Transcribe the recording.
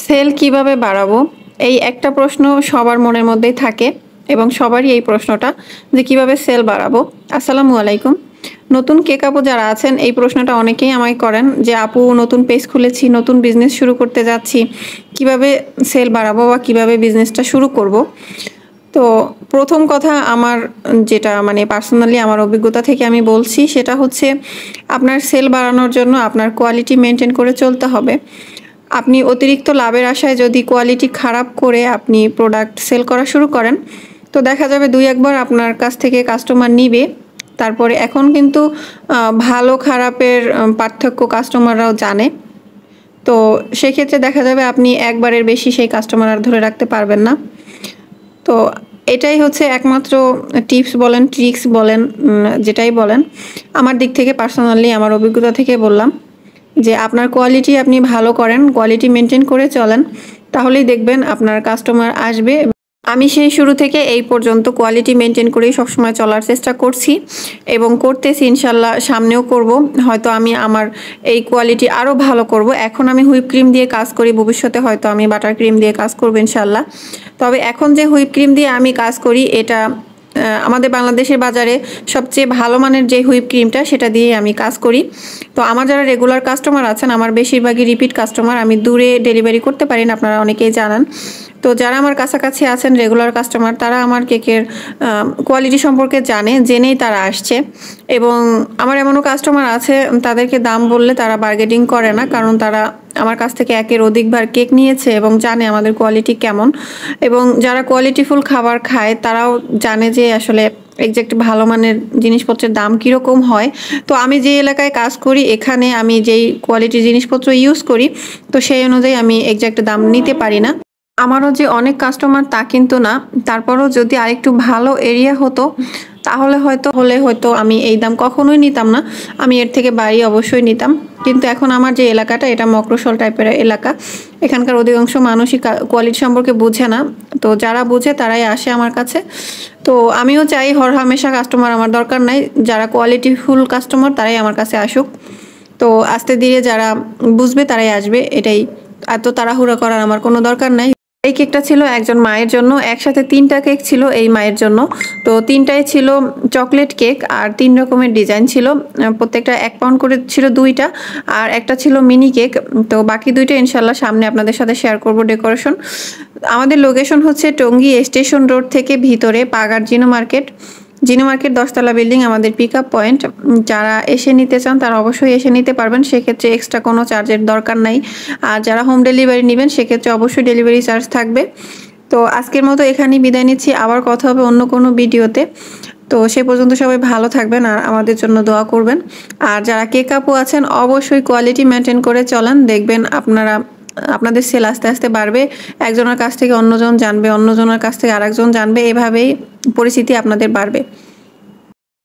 Sell কিভাবে বাড়াবো? এই একটা প্রশ্ন সবার মনের মধ্যেই থাকে এবং সবারই এই প্রশ্নটা যে কিভাবে সেল বাড়াবো? আসসালামু আলাইকুম। নতুন কেক আপু যারা আছেন এই প্রশ্নটা অনেকেই আমায় করেন যে, "আপু নতুন পেজ খুলেছি, নতুন বিজনেস শুরু করতে যাচ্ছি। কিভাবে সেল বাড়াবো বা কিভাবে বিজনেসটা শুরু করব?" তো ১ম কথা আমার যেটা মানে পার্সোনালি আমার অভিজ্ঞতা থেকে আমি বলছি সেটা হচ্ছে আপনার সেল বাড়ানোর জন্য আপনার কোয়ালিটি মেইনটেইন করে চলতে হবে। আপনি অতিরিক্ত লাভের আশায় যদি কোয়ালিটি খারাপ করে আপনি প্রোডাক্ট সেল করা শুরু করেন, তো দেখা যাবে ২-১ বার আপনার কাছ থেকে কাস্টমার নিবে। তারপরে এখন কিন্তু ভালো খারাপের পার্থক্য কাস্টমাররাও জানে। তো সেক্ষেত্রে দেখা যাবে আপনি একবারের বেশি সেই কাস্টমার আর ধরে রাখতে পারবেন না। তো এটাই হচ্ছে একমাত্র টিপস বলেন, ট্রিক্স বলেন, যেটাই বলেন, আমার দিক থেকে পার্সোনালি আমার অভিজ্ঞতা থেকে বললাম যে আপনার কোয়ালিটি আপনি ভালো করেন, কোয়ালিটি মেইনটেইন করে চলেন, তাহলেই দেখবেন আপনার কাস্টমার আসবে। আমি সেই শুরু থেকে এই পর্যন্ত কোয়ালিটি মেইনটেইন করেই সবসময় চলার চেষ্টা করছি এবং করতেছি, ইনশাল্লাহ সামনেও করব। হয়তো আমি আমার এই কোয়ালিটি আরও ভালো করব। এখন আমি হুইপ ক্রিম দিয়ে কাজ করি, ভবিষ্যতে হয়তো আমি বাটার ক্রিম দিয়ে কাজ করব ইনশাল্লাহ। তবে এখন যে হুইপ ক্রিম দিয়ে আমি কাজ করি এটা আমাদের বাংলাদেশের বাজারে সবচেয়ে ভালো মানের যে হুইপ ক্রিমটা সেটা দিয়ে আমি কাজ করি। তো আমার যারা রেগুলার কাস্টমার আছেন, আমার বেশিরভাগই রিপিট কাস্টমার। আমি দূরে ডেলিভারি করতে পারি না, আপনারা অনেকেই জানেন। তো যারা আমার কাছাকাছি আছেন রেগুলার কাস্টমার, তারা আমার কেকের কোয়ালিটি সম্পর্কে জেনেই তারা আসছে। এবং আমার এমনও কাস্টমার আছে তাদেরকে দাম বললে তারা বার্গেনিং করে না, কারণ তারা আমার কাছ থেকে একের অধিকবার কেক নিয়েছে এবং জানে আমাদের কোয়ালিটি কেমন। এবং যারা কোয়ালিটিফুল খাবার খায় তারাও জানে যে আসলে এক্সাক্ট ভালো মানের জিনিসপত্রের দাম কীরকম হয়। তো আমি যে এলাকায় কাজ করি এখানে আমি যেই কোয়ালিটির জিনিসপত্র ইউজ করি, তো সেই অনুযায়ী আমি এক্সাক্ট দাম নিতে পারি না। আমারও যে অনেক কাস্টমার তা কিন্তু না। তারপরও যদি আরেকটু ভালো এরিয়া হতো তাহলে হয়তো আমি এই দাম কখনোই নিতাম না। আমি এর থেকে বাড়িয়ে অবশ্যই নিতাম। কিন্তু এখন আমার যে এলাকাটা এটা মফস্বল টাইপের এলাকা। এখানকার অধিকাংশ মানুষই কোয়ালিটি সম্পর্কে বুঝে না। তো যারা বুঝে তারাই আসে আমার কাছে। তো আমিও চাই হরহামেশা কাস্টমার আমার দরকার নাই। যারা কোয়ালিটিফুল কাস্টমার তারাই আমার কাছে আসুক। তো আস্তে ধীরে যারা বুঝবে তারাই আসবে, এটাই। এত তাড়াহুড়া করার আমার কোনো দরকার নাই। এই কেকটা ছিল একজন মায়ের জন্য, একসাথে ৩টা কেক ছিল এই মায়ের জন্য। তো ৩টাই ছিল চকলেট কেক আর ৩ রকমের ডিজাইন ছিল। প্রত্যেকটা ১ পাউন্ড করে ছিল ২টা, আর একটা ছিল মিনি কেক। তো বাকি ২টা ইনশাল্লাহ সামনে আপনাদের সাথে শেয়ার করব ডেকোরেশন। আমাদের লোকেশন হচ্ছে টঙ্গী স্টেশন রোড থেকে ভিতরে পাগার জিনো মার্কেট। জিনো মার্কেট ১০ তলা বিল্ডিং আমাদের পিক আপ পয়েন্ট। যারা এসে নিতে চান তারা অবশ্যই এসে নিতে পারবেন, সেক্ষেত্রে এক্সট্রা কোনো চার্জের দরকার নাই। আর যারা হোম ডেলিভারি নেবেন সেক্ষেত্রে অবশ্যই ডেলিভারি চার্জ থাকবে। তো আজকের মতো এখানেই বিদায় নিচ্ছি, আবার কথা হবে অন্য কোনো ভিডিওতে। তো সে পর্যন্ত সবাই ভালো থাকবেন আর আমাদের জন্য দোয়া করবেন। আর যারা কেক আপু আছেন অবশ্যই কোয়ালিটি মেনটেন করে চলেন, দেখবেন আপনাদের সেল আস্তে আস্তে বাড়বে। একজনের কাছ থেকে অন্যজন জানবে, অন্যজনের কাছ থেকে আরেকজন জানবে, এভাবেই পরিচিতি আপনাদের বাড়বে।